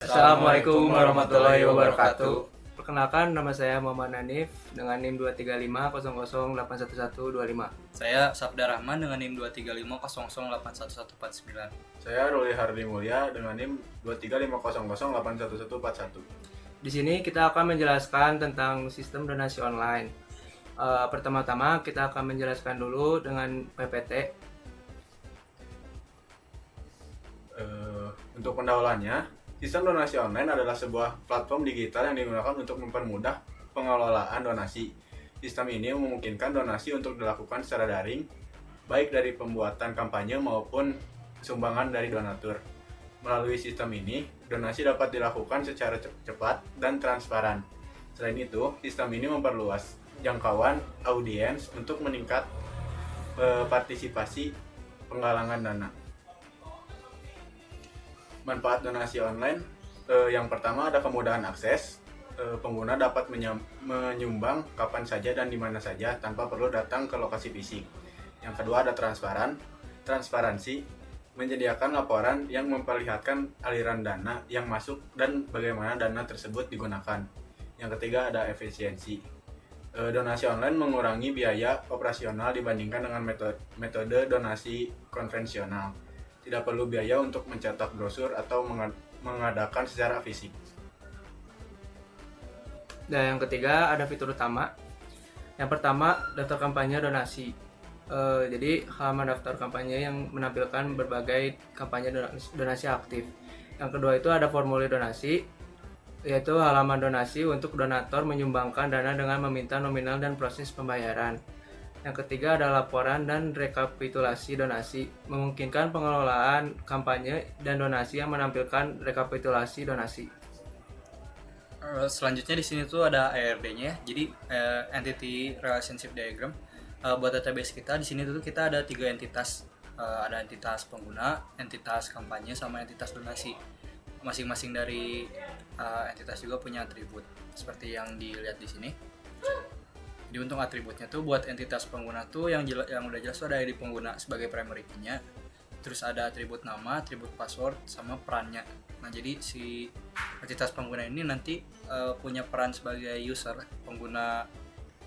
Assalamualaikum warahmatullahi wabarakatuh. Perkenalkan, nama saya Muhammad Nanif dengan NIM 23500811125. Saya Sabda Rahman dengan NIM 23500081149. Saya Ruli Hardi Mulya dengan NIM 23500081141. Di sini kita akan menjelaskan tentang sistem donasi online. Pertama-tama kita akan menjelaskan dulu dengan PPT. Untuk pendahuluannya, sistem donasi online adalah sebuah platform digital yang digunakan untuk mempermudah pengelolaan donasi. Sistem ini memungkinkan donasi untuk dilakukan secara daring, baik dari pembuatan kampanye maupun sumbangan dari donatur. Melalui sistem ini, donasi dapat dilakukan secara cepat dan transparan. Selain itu, sistem ini memperluas jangkauan audiens untuk meningkat partisipasi penggalangan dana. Manfaat donasi online, yang pertama ada kemudahan akses. Pengguna dapat menyumbang kapan saja dan di mana saja tanpa perlu datang ke lokasi fisik. Yang kedua ada transparansi, menyediakan laporan yang memperlihatkan aliran dana yang masuk dan bagaimana dana tersebut digunakan. Yang ketiga ada efisiensi. Donasi online mengurangi biaya operasional dibandingkan dengan metode donasi konvensional. Tidak perlu biaya untuk mencetak brosur atau mengadakan secara fisik. Dan yang ketiga ada fitur utama. Yang pertama, daftar kampanye donasi. Jadi halaman daftar kampanye yang menampilkan berbagai kampanye donasi aktif. Yang kedua itu ada formulir donasi, yaitu halaman donasi untuk donatur menyumbangkan dana dengan meminta nominal dan proses pembayaran. Yang ketiga ada laporan dan rekapitulasi donasi, memungkinkan pengelolaan kampanye dan donasi yang menampilkan rekapitulasi donasi. Selanjutnya di sini tuh ada ERD-nya, jadi Entity Relationship Diagram. Buat database kita di sini tuh kita ada 3 entitas, ada entitas pengguna, entitas kampanye, sama entitas donasi. Masing-masing dari entitas juga punya atribut seperti yang dilihat di sini. Jadi untuk atributnya tuh buat entitas pengguna tuh yang udah jelas tuh ada ID pengguna sebagai primary key-nya. Terus ada atribut nama, atribut password, sama perannya. Nah, jadi si entitas pengguna ini nanti punya peran sebagai user, pengguna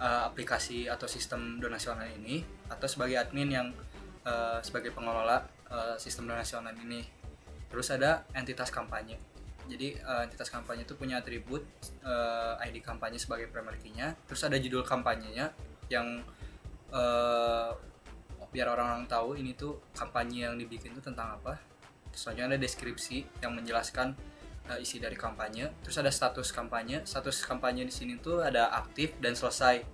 aplikasi atau sistem donasi online ini, atau sebagai admin yang sebagai pengelola sistem donasi online ini. Terus ada entitas kampanye. Jadi entitas kampanye itu punya atribut ID kampanye sebagai primary key-nya. Terus ada judul kampanyenya yang biar orang-orang tahu ini tuh kampanye yang dibikin itu tentang apa. Terus selanjutnya ada deskripsi yang menjelaskan isi dari kampanye. Terus ada status kampanye. Status kampanye di sini tuh ada aktif dan selesai.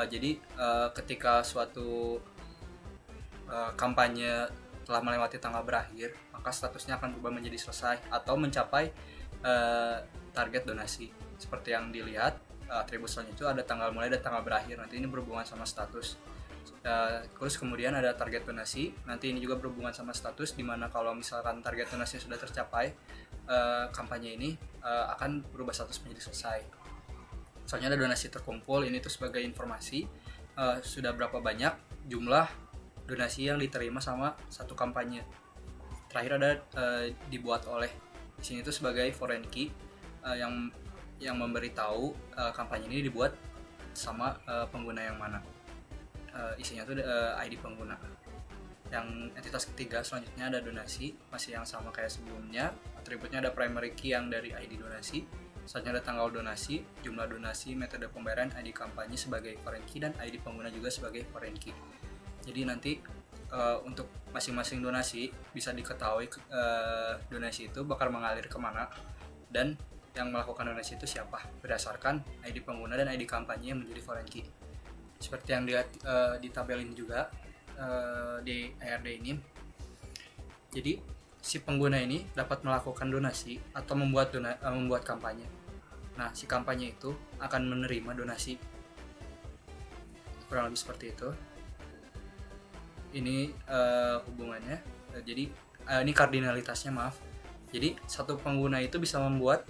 Jadi ketika suatu kampanye telah melewati tanggal berakhir, maka statusnya akan berubah menjadi selesai atau mencapai target donasi. Seperti yang dilihat, atribut selanjutnya itu ada tanggal mulai dan tanggal berakhir. Nanti ini berhubungan sama status. Terus kemudian ada target donasi. Nanti ini juga berhubungan sama status, dimana kalau misalkan target donasi sudah tercapai, kampanye ini akan berubah status menjadi selesai. Soalnya ada donasi terkumpul, ini tuh sebagai informasi sudah berapa banyak jumlah donasi yang diterima sama satu kampanye. Terakhir ada dibuat oleh, di sini tuh sebagai foreign key yang memberitahu kampanye ini dibuat sama pengguna yang mana. Isinya tuh ID pengguna. Yang entitas ketiga selanjutnya ada donasi, masih yang sama kayak sebelumnya. Atributnya ada primary key yang dari ID donasi. Selanjutnya ada tanggal donasi, jumlah donasi, metode pembayaran, ID kampanye sebagai foreign key, dan ID pengguna juga sebagai foreign key. Jadi nanti untuk masing-masing donasi bisa diketahui donasi itu bakal mengalir kemana dan yang melakukan donasi itu siapa berdasarkan ID pengguna dan ID kampanye yang menjadi foreign key. Seperti yang dilihat di tabel ini juga di ERD ini. Jadi si pengguna ini dapat melakukan donasi atau membuat kampanye. Nah, si kampanye itu akan menerima donasi. Kurang lebih seperti itu. Ini hubungannya. Jadi ini kardinalitasnya, maaf. Jadi satu pengguna itu bisa membuat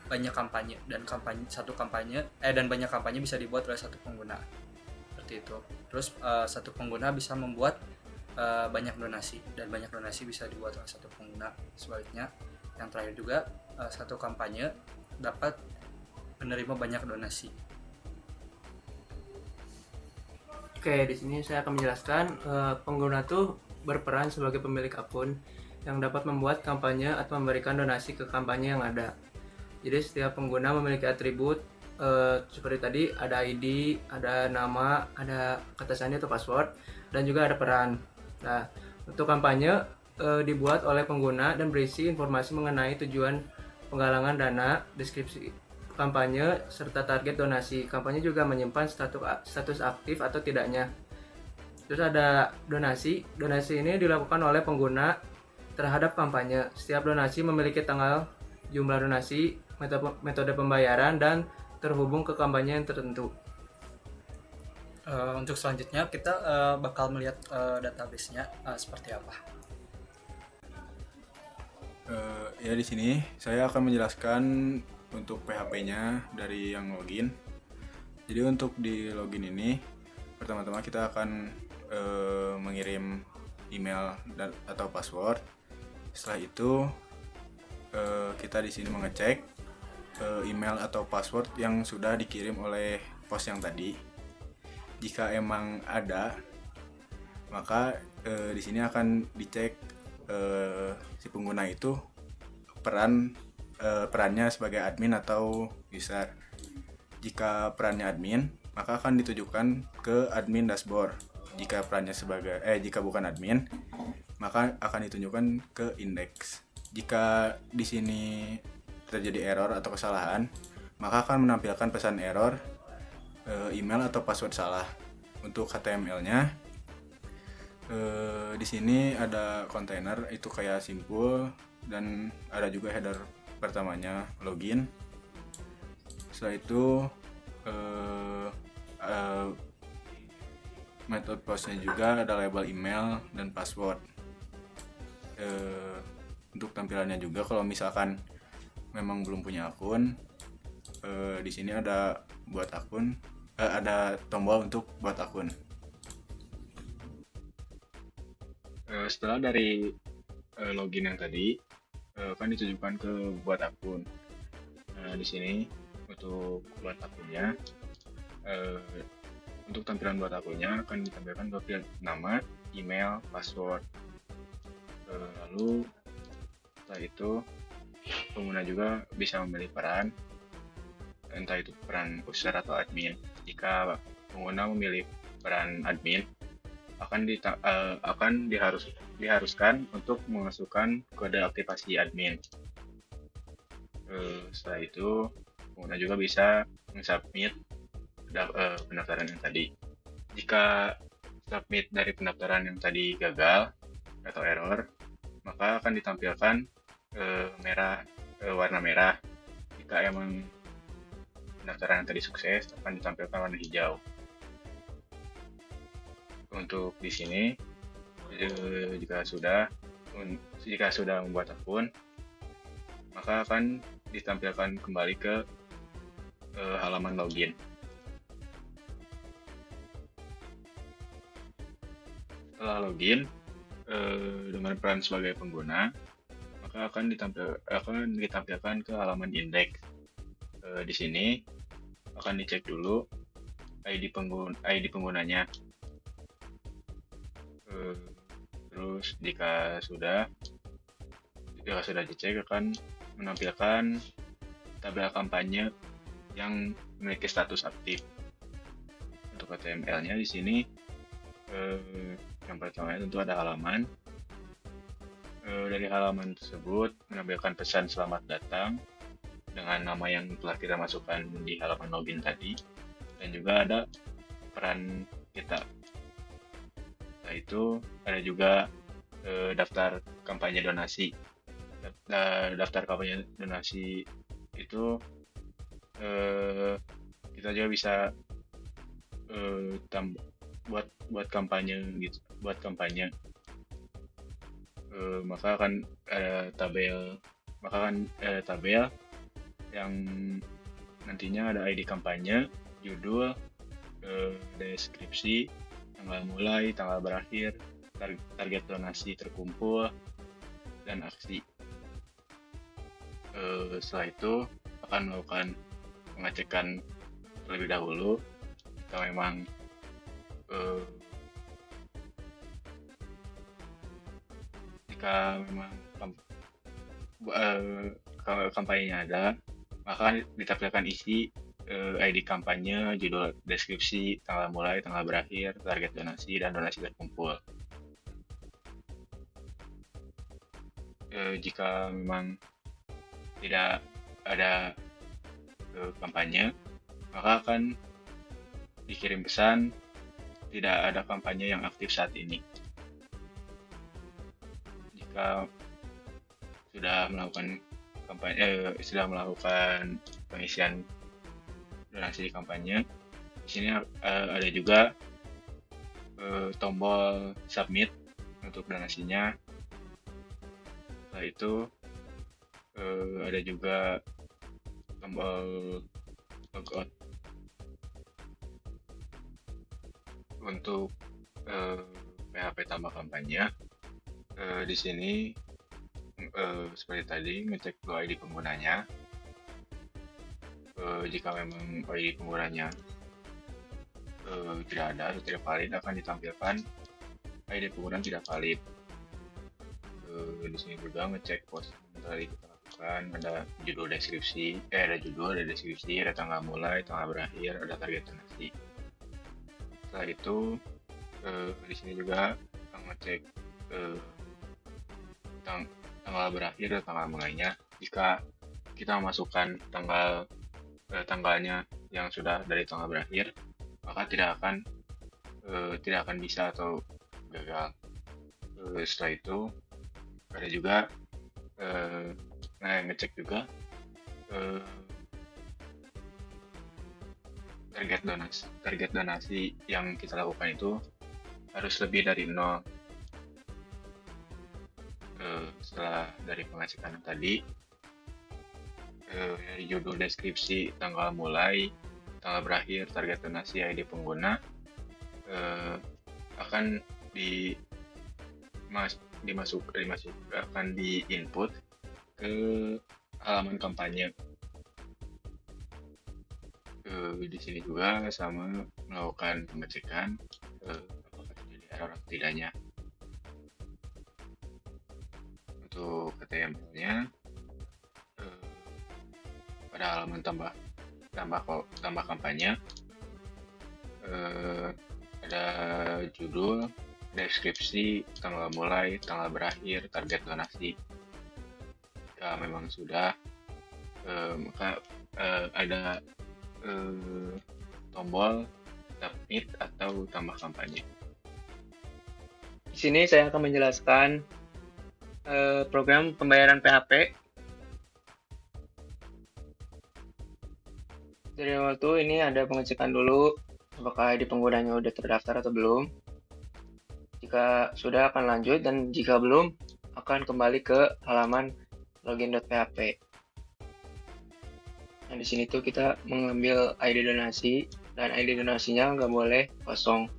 banyak kampanye, dan banyak kampanye bisa dibuat oleh satu pengguna. Seperti itu. Terus satu pengguna bisa membuat banyak donasi, dan banyak donasi bisa dibuat oleh satu pengguna. Sebaliknya, yang terakhir juga satu kampanye dapat menerima banyak donasi. Oke, di sini saya akan menjelaskan pengguna tuh berperan sebagai pemilik akun yang dapat membuat kampanye atau memberikan donasi ke kampanye yang ada. Jadi setiap pengguna memiliki atribut seperti tadi, ada ID, ada nama, ada kata sandi atau password, dan juga ada peran. Nah, untuk kampanye dibuat oleh pengguna dan berisi informasi mengenai tujuan penggalangan dana, deskripsi kampanye, serta target donasi. Kampanye juga menyimpan status aktif atau tidaknya. Terus ada donasi. Donasi ini dilakukan oleh pengguna terhadap kampanye. Setiap donasi memiliki tanggal, jumlah donasi, metode pembayaran, dan terhubung ke kampanye yang tertentu. Untuk selanjutnya kita bakal melihat database-nya seperti apa. Ya di sini saya akan menjelaskan untuk PHP-nya dari yang login. Jadi untuk di login ini pertama-tama kita akan mengirim email atau password. Setelah itu kita di sini mengecek email atau password yang sudah dikirim oleh pos yang tadi. Jika emang ada, maka di sini akan dicek si pengguna itu perannya sebagai admin atau user. Jika perannya admin, maka akan ditujukan ke admin dashboard. Jika bukan admin, maka akan ditunjukkan ke index. Jika di sini terjadi error atau kesalahan, maka akan menampilkan pesan error email atau password salah. Untuk HTML-nya di sini ada kontainer, itu kayak simpul, dan ada juga header pertamanya login. Setelah itu metode postnya juga ada label email dan password. Untuk tampilannya juga, kalau misalkan memang belum punya akun, di sini ada buat akun, ada tombol untuk buat akun. Setelah dari login yang tadi, kan ditujukan ke buat akun. Nah, di sini untuk buat akunnya, untuk tampilan buat akunnya akan ditampilkan profil nama, email, password. Lalu setelah itu pengguna juga bisa memilih peran, entah itu peran user atau admin. Jika pengguna memilih peran admin, akan diharuskan untuk memasukkan kode aktivasi admin. Setelah itu pengguna juga bisa mensubmit pendaftaran yang tadi. Jika submit dari pendaftaran yang tadi gagal atau error, maka akan ditampilkan warna merah. Jika emang pendaftaran yang tadi sukses, akan ditampilkan warna hijau. Untuk di sini jika sudah membuat akun, maka akan ditampilkan kembali ke halaman login. Setelah login dengan peran sebagai pengguna, maka akan ditampilkan ke halaman indeks. Di sini akan dicek dulu ID penggunanya. Terus jika sudah dicek, akan menampilkan tabel kampanye yang memiliki status aktif. Untuk HTML-nya di sini yang pertama tentu ada halaman. Dari halaman tersebut menampilkan pesan selamat datang dengan nama yang telah kita masukkan di halaman login tadi, dan juga ada peran kita. Setelah itu ada juga daftar kampanye donasi. Daftar kampanye donasi itu kita juga bisa buat kampanye gitu, maka akan ada tabel yang nantinya ada ID kampanye, judul, deskripsi, tanggal mulai, tanggal berakhir, target donasi terkumpul, dan aksi. Setelah itu akan melakukan pengecekan terlebih dahulu jika memang eh, kampanyenya ada, maka ditampilkan isi ID kampanye, judul deskripsi, tanggal mulai, tanggal berakhir, target donasi, dan donasi terkumpul. Jika memang tidak ada kampanye, maka akan dikirim pesan tidak ada kampanye yang aktif saat ini. Jika sudah melakukan pengisian donasi kampanye, di sini ada juga tombol submit untuk donasinya. Setelah itu ada juga tombol logout untuk PHP tambah kampanye. Di sini seperti tadi ngecek dulu ID penggunanya. Jika memang ID penggunanya tidak ada atau tidak valid, akan ditampilkan ID penggunaan tidak valid. Di sini juga ngecek post yang tadi kita lakukan, ada judul deskripsi, ada deskripsi, ada tanggal mulai, tanggal berakhir, ada target donasi. Setelah itu di sini juga ngecek tanggal berakhir dan tanggal mulainya. Jika kita masukkan tanggalnya yang sudah dari tanggal berakhir, maka tidak akan bisa atau gagal. Setelah itu ada juga ngecek juga target donasi yang kita lakukan itu harus lebih dari 0. Setelah dari pengecekan tadi, dari judul deskripsi, tanggal mulai, tanggal berakhir, target donasi, ID pengguna akan akan di-input ke halaman kampanye. Di sini juga sama melakukan pengecekan apakah terjadi error atau tidaknya. Untuk HTML-nya pada halaman tambah kampanye ada judul, deskripsi, tanggal mulai, tanggal berakhir, target donasi. Jika memang sudah, maka ada tombol submit atau tambah kampanye. Di sini saya akan menjelaskan program pembayaran PHP. Dari awal tuh ini ada pengecekan dulu apakah ID penggunanya udah terdaftar atau belum. Jika sudah akan lanjut, dan jika belum akan kembali ke halaman login.php. Nah, di sini tuh kita mengambil ID donasi, dan ID donasinya nggak boleh kosong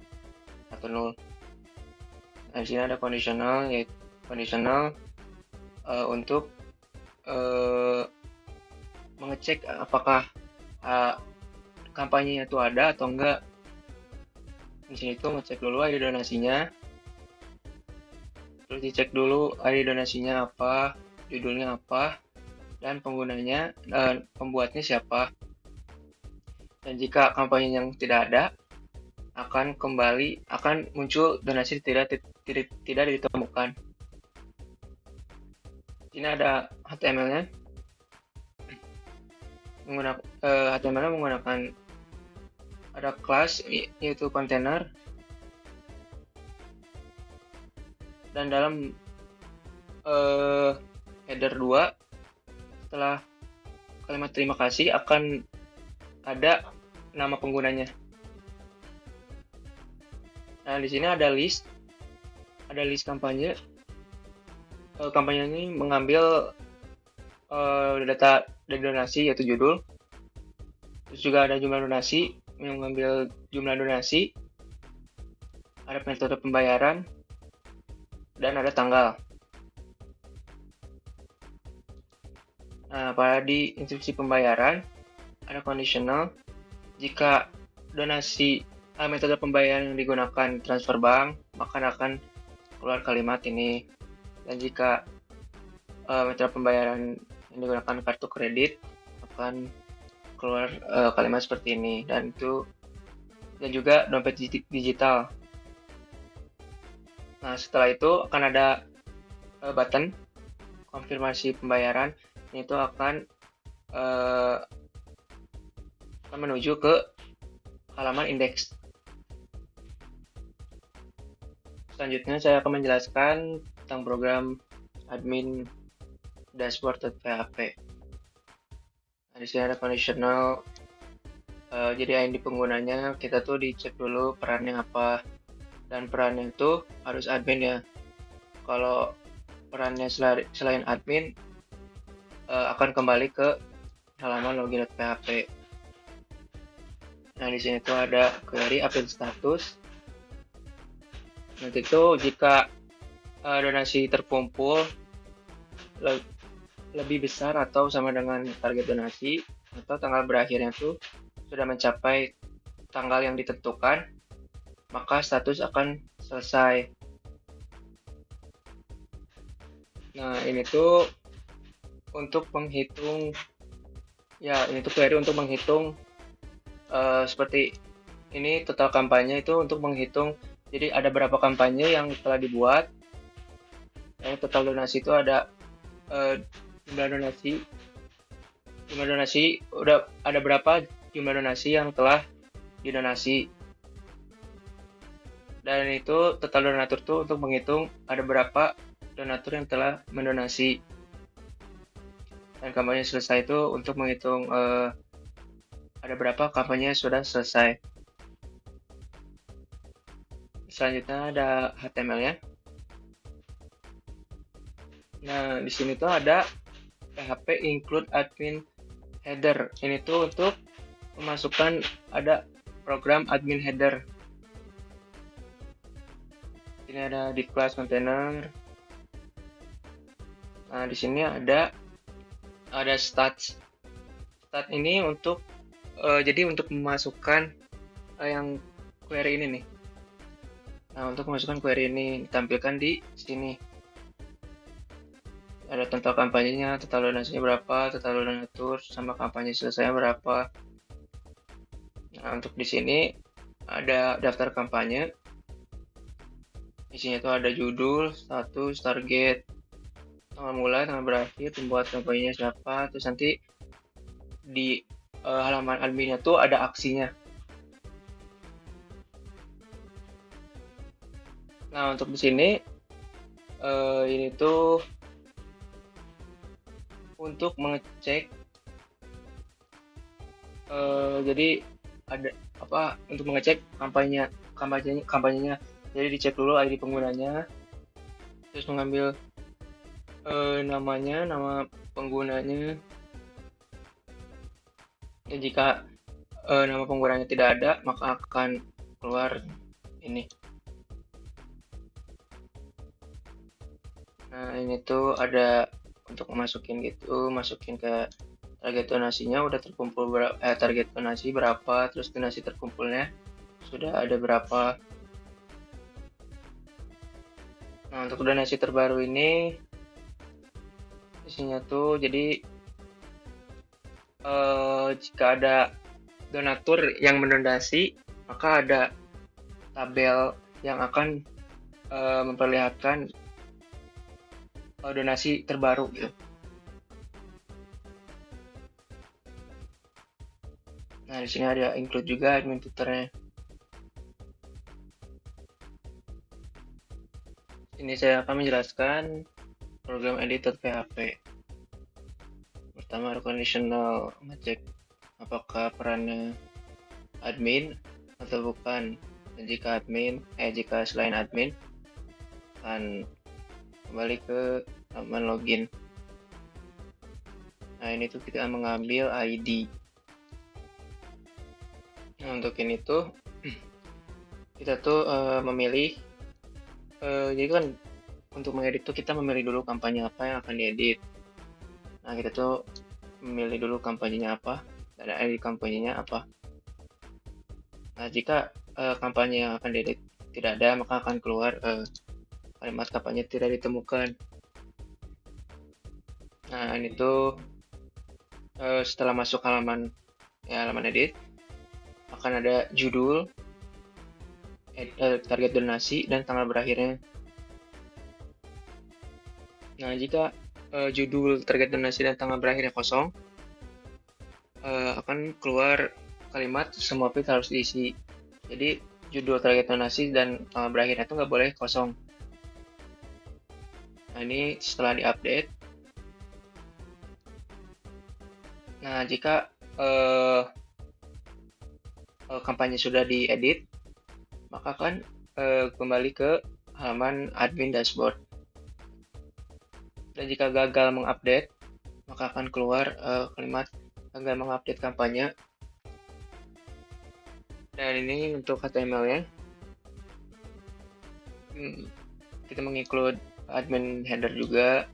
atau 0. Nah, di sini ada conditional, yaitu conditional untuk mengecek apakah kampanyenya itu ada atau enggak. Di sini tuh ngecek dulu ID donasinya, terus dicek dulu ID donasinya apa, judulnya apa, dan penggunanya, pembuatnya siapa. Dan jika kampanye yang tidak ada, akan muncul donasi tidak ditemukan. Ini ada HTML-nya. HTML-nya menggunakan ada kelas, yaitu container, dan dalam header 2 setelah kalimat terima kasih akan ada nama penggunanya. Nah, di sini ada list kampanye. Kampanye ini mengambil data dari donasi, yaitu judul. Terus juga ada jumlah donasi, yang mengambil jumlah donasi. Ada metode pembayaran, dan ada tanggal. Nah, Nah, pada di instruksi pembayaran ada conditional. Jika metode pembayaran yang digunakan transfer bank, maka akan keluar kalimat ini. Dan jika metode pembayaran yang digunakan kartu kredit, akan keluar kalimat seperti ini. Dan juga dompet digital. Nah, setelah itu akan ada button konfirmasi pembayaran. Itu akan menuju ke halaman indeks. Selanjutnya saya akan menjelaskan tentang program admin dashboard.php. Nah, di sini ada conditional. Jadi ID penggunanya kita tuh dicek dulu perannya apa, dan perannya itu harus admin ya. Kalau perannya selain admin, akan kembali ke halaman login.php. Nah, di sini tuh ada query update status. Nanti tuh jika donasi terkumpul lebih besar atau sama dengan target donasi, atau tanggal berakhirnya tuh sudah mencapai tanggal yang ditentukan, maka status akan selesai. Nah, ini tuh untuk menghitung, ya ini tuh query untuk menghitung seperti ini, total kampanye itu untuk menghitung, jadi ada berapa kampanye yang telah dibuat, dan total donasi itu ada jumlah donasi udah ada berapa jumlah donasi yang telah didonasi, dan itu total donatur tuh untuk menghitung ada berapa donatur yang telah mendonasi, dan kampanye selesai itu untuk menghitung ada berapa kampanye sudah selesai. Selanjutnya ada HTML-nya. Nah, di sini tuh ada PHP include admin header. Ini tuh untuk memasukkan ada program admin header. Ini ada di class container. Nah, di sini ada stats. Stat ini untuk jadi untuk memasukkan yang query ini nih. Nah, untuk memasukkan query ini ditampilkan di sini. Ada total kampanyenya, total donasinya berapa, total donatur, sama kampanye selesainya berapa. Nah, untuk di sini ada daftar kampanye. Isinya itu ada judul, status, target, tanggal mulai, tanggal berakhir, pembuat kampanyenya siapa, terus nanti di halaman adminnya tuh ada aksinya. Nah, untuk di sini ini tuh untuk mengecek, jadi ada apa untuk mengecek kampanyenya. Jadi dicek dulu ID penggunanya, terus mengambil namanya, nama penggunanya, dan jika nama penggunanya tidak ada, maka akan keluar ini. Nah, ini tuh ada untuk masukin ke target donasinya udah terkumpul target donasi berapa, terus donasi terkumpulnya sudah ada berapa. Nah, untuk donasi terbaru ini isinya tuh jadi jika ada donatur yang mendonasi, maka ada tabel yang akan memperlihatkan donasi terbaru gitu. Nah, di sini ada include juga admin tutornya. Ini saya akan menjelaskan program edit.php. Pertama ada conditional, ngecek apakah perannya admin atau bukan. Dan jika selain admin, akan kembali ke halaman login. Nah, ini tuh kita mengambil ID. Nah, untuk ini tuh kita tuh memilih, jadi kan untuk mengedit tuh kita memilih dulu kampanye apa yang akan diedit. Nah, kita tuh memilih dulu kampanyenya apa dan ID kampanyenya apa. Nah, jika kampanye yang akan diedit tidak ada, maka akan keluar kalimat kampanye tidak ditemukan. Nah, ini tuh setelah masuk halaman edit, akan ada judul, target donasi, dan tanggal berakhirnya. Nah, jika judul, target donasi, dan tanggal berakhirnya kosong, akan keluar kalimat semua field harus diisi. Jadi judul, target donasi, dan tanggal berakhirnya itu nggak boleh kosong. Nah, ini setelah diupdate. Nah, jika kampanye sudah diedit, maka akan kembali ke halaman admin dashboard. Dan jika gagal mengupdate, maka akan keluar kalimat gagal mengupdate kampanye. Dan ini untuk HTML-nya. Kita menginclude admin header juga.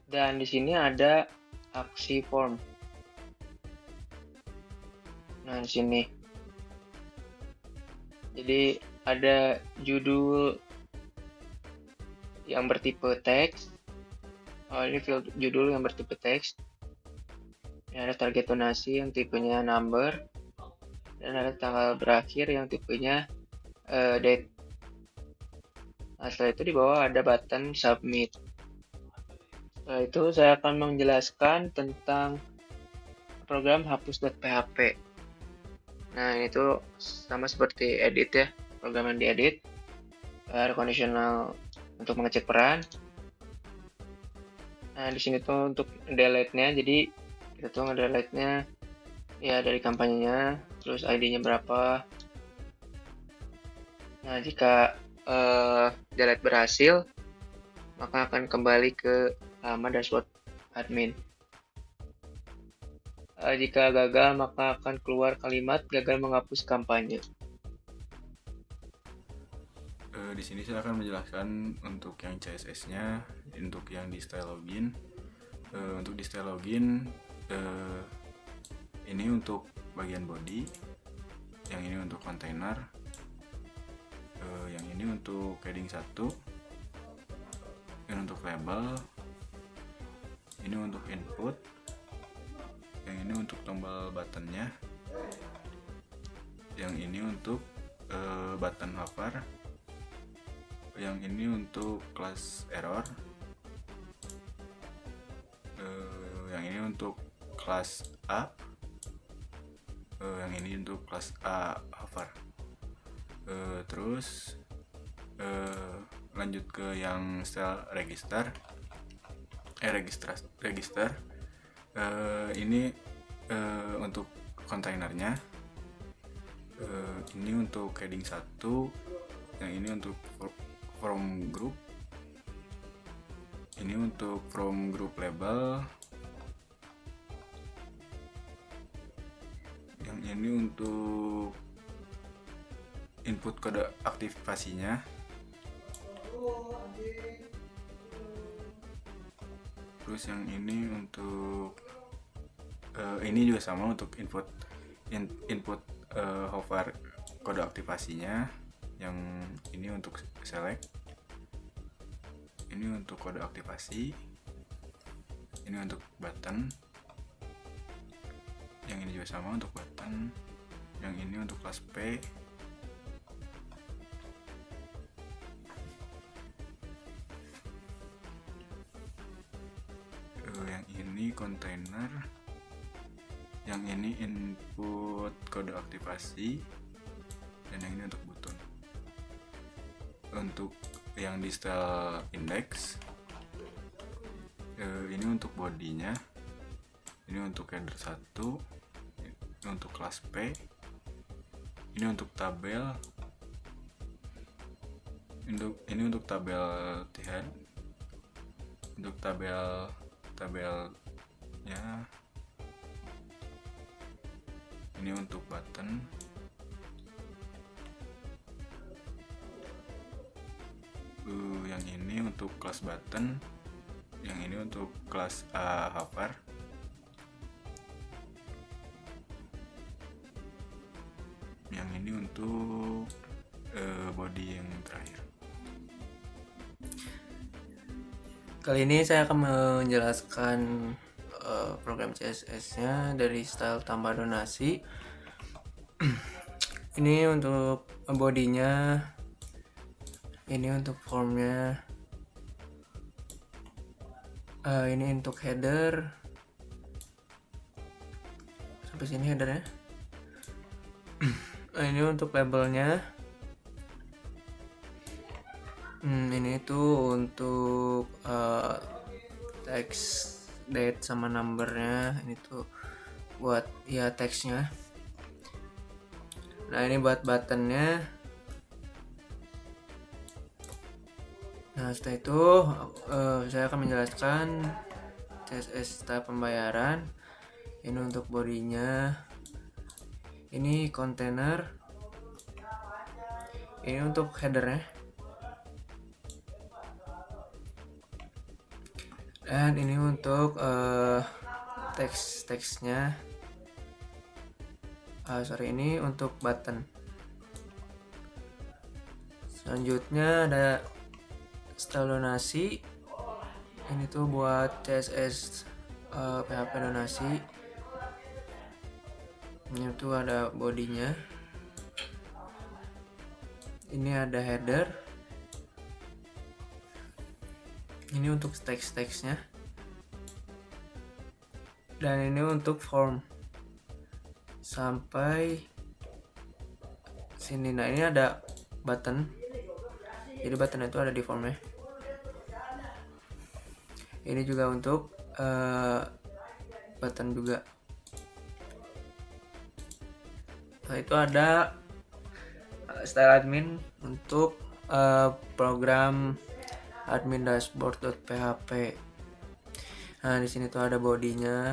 Dan di sini ada aksi form. Nah, di sini. Jadi ada judul yang bertipe teks. Ini field judul yang bertipe teks. Ini ada target donasi yang tipenya number, dan ada tanggal berakhir yang tipenya date. Nah, setelah itu di bawah ada button submit. Setelah itu saya akan menjelaskan tentang program hapus.php. Nah, ini tuh sama seperti edit ya, program yang diedit. Ada conditional untuk mengecek peran. Nah, di sini tuh untuk delete-nya, jadi kita tuh ngedelete-nya ya dari kampanyenya, terus ID-nya berapa. Nah, jika delete berhasil, maka akan kembali ke halaman dashboard admin. Jika gagal, maka akan keluar kalimat gagal menghapus kampanye. Di sini saya akan menjelaskan untuk yang CSS-nya, untuk yang di style login. Untuk di style login, ini untuk bagian body, yang ini untuk kontainer, yang ini untuk heading 1, ini untuk label, ini untuk input, yang ini untuk tombol buttonnya, yang ini untuk button hover, yang ini untuk kelas error, yang ini untuk kelas A, yang ini untuk kelas A hover. Terus lanjut ke yang style register. Ini untuk kontainernya, ini untuk heading 1, yang ini untuk from group, ini untuk from group label, yang ini untuk input kode aktivasinya, terus yang ini untuk ini juga sama untuk input hover kode aktivasinya, yang ini untuk select, ini untuk kode aktivasi, ini untuk button, yang ini juga sama untuk button, yang ini untuk kelas P, yang ini kontainer, yang ini input kode aktivasi, dan yang ini untuk button. Untuk yang di style index, ini untuk bodinya, ini untuk header 1, ini untuk kelas P, ini untuk tabel, ini untuk tabel head, untuk tabelnya, ini untuk button, yang ini untuk kelas button, ini untuk kelas A Harvard. Yang ini untuk body yang terakhir. Kali ini saya akan menjelaskan program CSS-nya dari style tambah donasi. Ini untuk bodinya, ini untuk formnya, ini untuk header. Sampai sini headernya. Ini untuk labelnya. Ini tuh untuk text date sama numbernya. Ini tuh buat ya teksnya. Nah, ini buat buttonnya. Nah, setelah itu saya akan menjelaskan CSS style pembayaran. Ini untuk bodinya. Ini kontainer. Ini untuk headernya. Dan ini untuk teksnya. Ini untuk button. Selanjutnya ada style donasi. Ini tuh buat CSS PHP donasi. Ini tuh ada bodinya. Ini ada header. Ini untuk teksnya. Dan ini untuk form. Sampai sini. Nah, ini ada button. Jadi button itu ada di formnya. Ini juga untuk button juga. Nah, itu ada style admin untuk program admin dashboard.php. Nah, di sini tuh ada bodinya.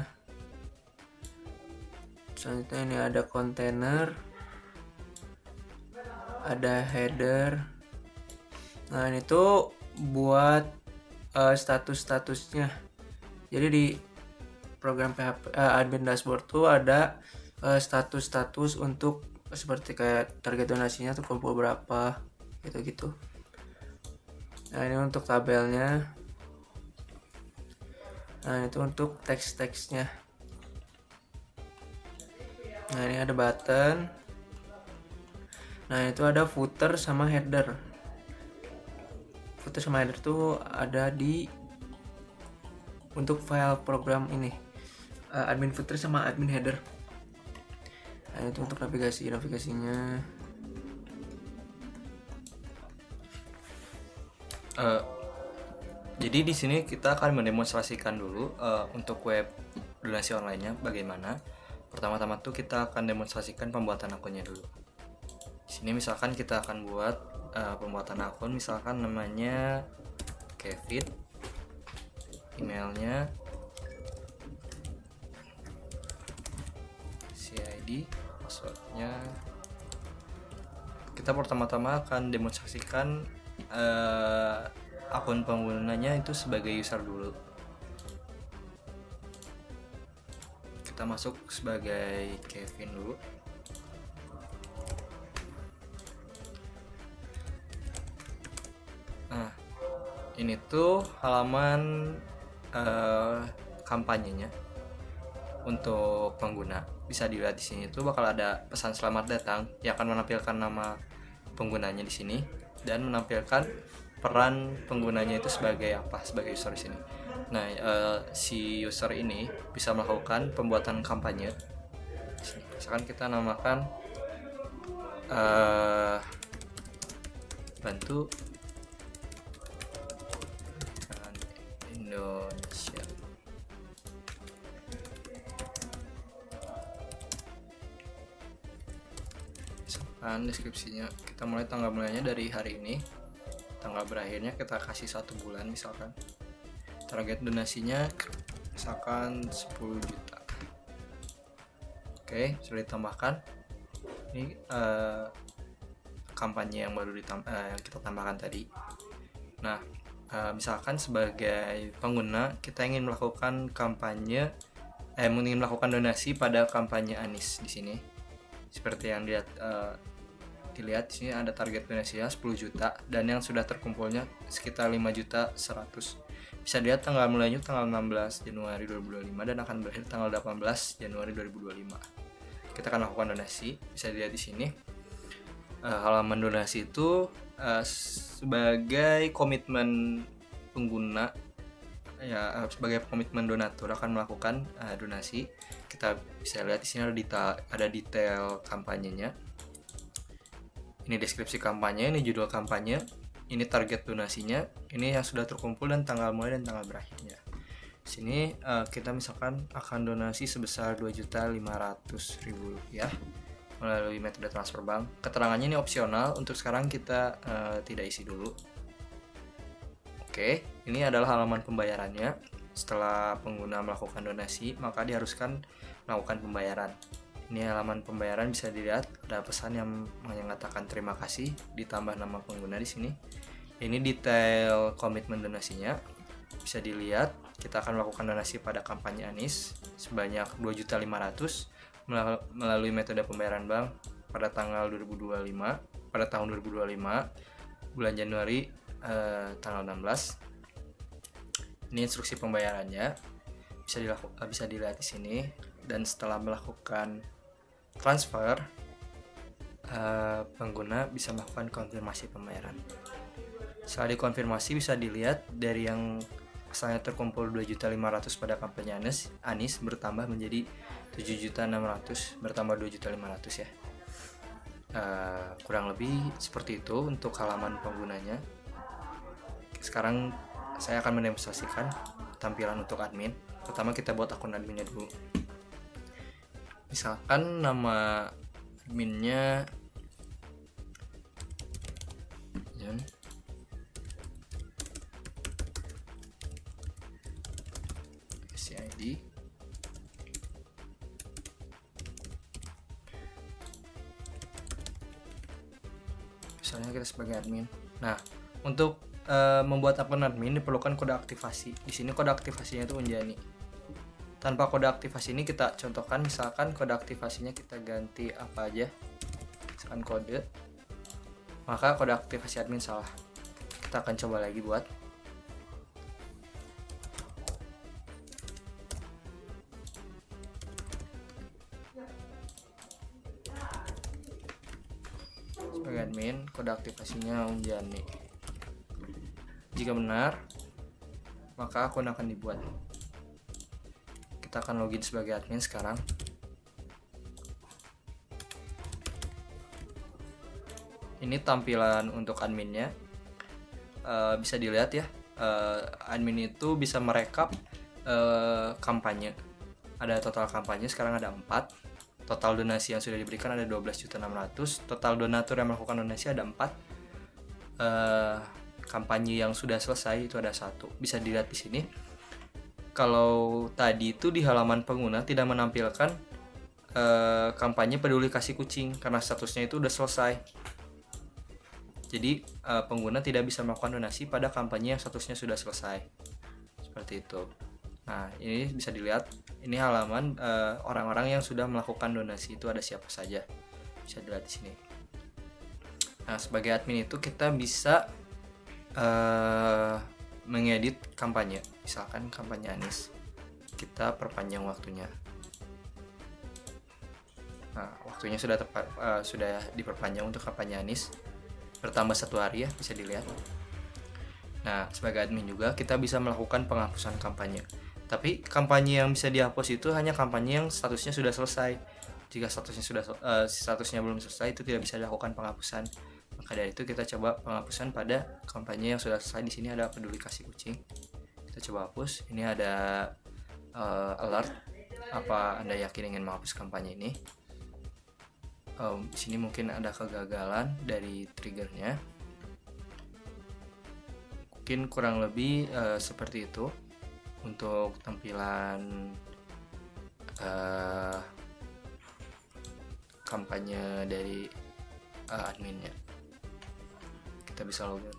Selanjutnya ini ada kontainer, ada header. Nah, ini tuh buat status-statusnya. Jadi di program PHP admin dashboard tuh ada status-status untuk seperti kayak target donasinya tuh kumpul berapa gitu-gitu. Nah, ini untuk tabelnya. Nah, itu untuk teks-teksnya. Nah, ini ada button. Nah, itu ada footer sama header. Footer sama header tuh ada di untuk file program ini. Admin footer sama admin header. Nah, itu untuk navigasinya. Jadi di sini kita akan mendemonstrasikan dulu untuk web donasi online-nya bagaimana. Pertama-tama tuh kita akan demonstrasikan pembuatan akunnya dulu. Di sini misalkan kita akan buat pembuatan akun, misalkan namanya Kevin, emailnya CID, passwordnya. Kita pertama-tama akan demonstrasikan akun penggunanya itu sebagai user dulu. Kita masuk sebagai Kevin dulu. Nah, ini tuh halaman kampanyenya untuk pengguna. Bisa dilihat di sini tuh bakal ada pesan selamat datang yang akan menampilkan nama penggunanya di sini dan menampilkan peran penggunanya itu sebagai apa, sebagai user di sini. Nah, si user ini bisa melakukan pembuatan kampanye. Misalkan kita namakan bantu Indonesia. Misalkan deskripsinya kita mulai tanggal mulainya dari hari ini, tanggal berakhirnya kita kasih 1 bulan misalkan. Target donasinya misalkan 10 juta. Oke, sudah ditambahkan. Ini kampanye yang baru kita tambahkan tadi. Nah, Misalkan sebagai pengguna kita ingin melakukan ingin melakukan donasi pada kampanye Anies di sini. Seperti yang dilihat di sini ada target donasinya 10 juta dan yang sudah terkumpulnya sekitar 5.100.000. Bisa dilihat tanggal mulainya tanggal 16 Januari 2025 dan akan berakhir tanggal 18 Januari 2025. Kita akan lakukan donasi. Bisa dilihat di sini. Halaman donasi itu sebagai komitmen pengguna ya, sebagai komitmen donatur akan melakukan donasi. Kita bisa lihat di sini ada detail kampanyenya. Ini deskripsi kampanye, ini judul kampanye, ini target donasinya, ini yang sudah terkumpul dan tanggal mulai dan tanggal berakhirnya. Di sini kita misalkan akan donasi sebesar Rp2.500.000 melalui metode transfer bank. Keterangannya ini opsional, untuk sekarang kita tidak isi dulu. Oke, ini adalah halaman pembayarannya. Setelah pengguna melakukan donasi, maka diharuskan melakukan pembayaran. Ini halaman pembayaran, bisa dilihat ada pesan yang mengatakan terima kasih ditambah nama pengguna di sini. Ini detail komitmen donasinya. Bisa dilihat kita akan melakukan donasi pada kampanye Anies sebanyak 2.500.000 melalui metode pembayaran bank pada tanggal 2025 pada tahun 2025 bulan Januari tanggal 16. Ini instruksi pembayarannya. Bisa dilihat di sini. Dan setelah melakukan transfer, pengguna bisa melakukan konfirmasi pembayaran. Setelah dikonfirmasi, bisa dilihat dari yang asalnya terkumpul 2.500.000 pada kampanye Anies bertambah menjadi 7.600.000, bertambah 2.500.000 ya. Kurang lebih seperti itu untuk halaman penggunanya. Sekarang saya akan mendemonstrasikan tampilan untuk admin. Pertama kita buat akun adminnya dulu. Misalkan nama adminnya John. Isi ID. Misalnya kita sebagai admin. Nah, untuk membuat akun admin diperlukan kode aktivasi. Di sini kode aktivasinya itu Unjani. Tanpa kode aktivasi ini kita contohkan, misalkan kode aktivasinya kita ganti apa aja, misalkan kode, maka kode aktivasi admin salah. Kita akan coba lagi buat. Sebagai admin, kode aktivasinya Unjani. Jika benar, maka akun akan dibuat. Kita akan login sebagai admin sekarang. Ini tampilan untuk adminnya. Bisa dilihat ya, admin itu bisa merekap kampanye. Ada total kampanye sekarang ada 4. Total donasi yang sudah diberikan ada 12.600.000. Total donatur yang melakukan donasi ada 4. Kampanye yang sudah selesai itu ada 1. Bisa dilihat di sini. Kalau tadi itu di halaman pengguna tidak menampilkan kampanye peduli kasih kucing karena statusnya itu udah selesai. Jadi pengguna tidak bisa melakukan donasi pada kampanye yang statusnya sudah selesai. Seperti itu. Nah, ini bisa dilihat. Ini halaman orang-orang yang sudah melakukan donasi itu ada siapa saja. Bisa dilihat di sini. Nah, sebagai admin itu kita bisa mengedit kampanye. Misalkan kampanye Anies, kita perpanjang waktunya. Nah, waktunya sudah diperpanjang untuk kampanye Anies, bertambah 1 hari ya, bisa dilihat. Nah, sebagai admin juga kita bisa melakukan penghapusan kampanye. Tapi kampanye yang bisa dihapus itu hanya kampanye yang statusnya sudah selesai. Jika statusnya belum selesai, itu tidak bisa dilakukan penghapusan. Maka dari itu kita coba penghapusan pada kampanye yang sudah selesai. Di sini ada peduli kasih kucing. Kita coba hapus. Ini ada alert. Apa Anda yakin ingin menghapus kampanye ini? Di sini mungkin ada kegagalan dari triggernya. Mungkin kurang lebih seperti itu untuk tampilan kampanye dari adminnya. Kita bisa login.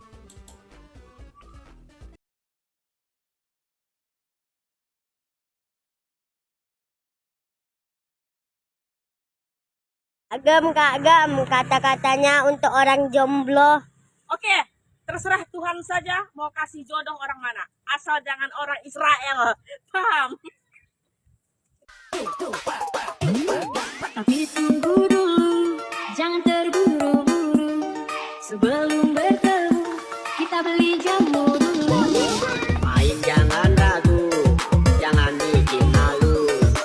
Agam Kak Agam, kata-katanya untuk orang jomblo. Oke, terserah Tuhan saja mau kasih jodoh orang mana. Asal jangan orang Israel. Paham? Tapi tunggu dulu, jangan terburu-buru. Sebelum